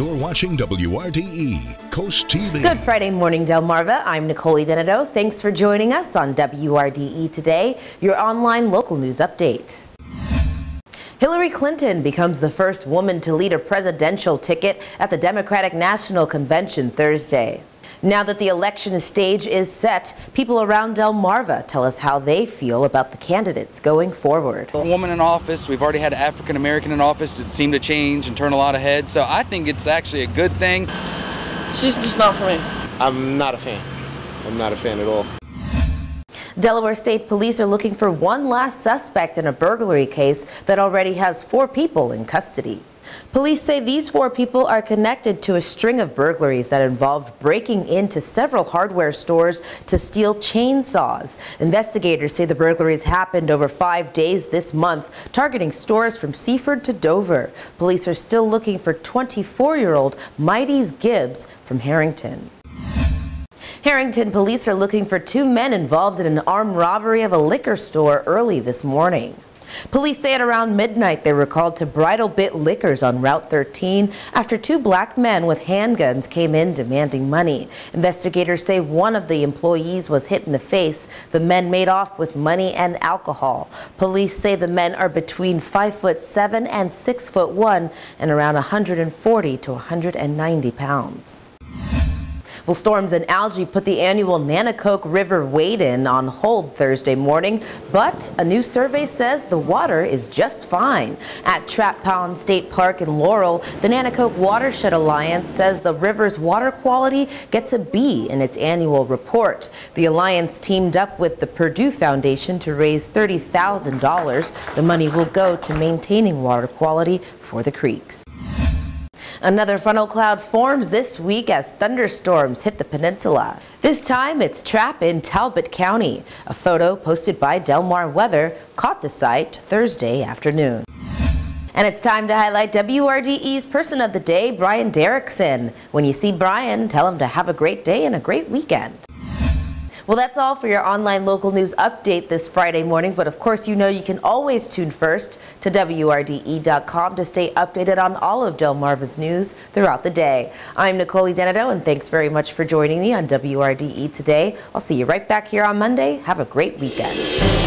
You're watching WRDE Coast TV. Good Friday morning, Delmarva. I'm Nicole Idenado. Thanks for joining us on WRDE Today, your online local news update. Hillary Clinton becomes the first woman to lead a presidential ticket at the Democratic National Convention Thursday. Now that the election stage is set, people around Delmarva tell us how they feel about the candidates going forward. A woman in office, we've already had an African American in office. It seemed to change and turn a lot of heads, so I think it's actually a good thing. She's just not for me. I'm not a fan. I'm not a fan at all. Delaware State Police are looking for one last suspect in a burglary case that already has 4 people in custody. Police say these 4 people are connected to a string of burglaries that involved breaking into several hardware stores to steal chainsaws. Investigators say the burglaries happened over 5 days this month, targeting stores from Seaford to Dover. Police are still looking for 24-year-old Mighty's Gibbs from Harrington. Harrington police are looking for 2 men involved in an armed robbery of a liquor store early this morning. Police say at around midnight they were called to Bridal Bit Liquors on Route 13 after 2 black men with handguns came in demanding money. Investigators say one of the employees was hit in the face. The men made off with money and alcohol. Police say the men are between 5'7" and 6'1" and around 140 to 190 pounds. Well, storms and algae put the annual Nanticoke River wade-in on hold Thursday morning, but a new survey says the water is just fine. At Trap Pond State Park in Laurel, the Nanticoke Watershed Alliance says the river's water quality gets a B in its annual report. The alliance teamed up with the Purdue Foundation to raise $30,000. The money will go to maintaining water quality for the creeks. Another funnel cloud forms this week as thunderstorms hit the peninsula. This time it's Trap in Talbot County. A photo posted by Delmar Weather caught the sight Thursday afternoon. And it's time to highlight WRDE's Person of the Day, Brian Derrickson. When you see Brian, tell him to have a great day and a great weekend. Well, that's all for your online local news update this Friday morning, but of course you know you can always tune first to WRDE.com to stay updated on all of Delmarva's news throughout the day. I'm Nicole Idenado, and thanks very much for joining me on WRDE Today. I'll see you right back here on Monday. Have a great weekend.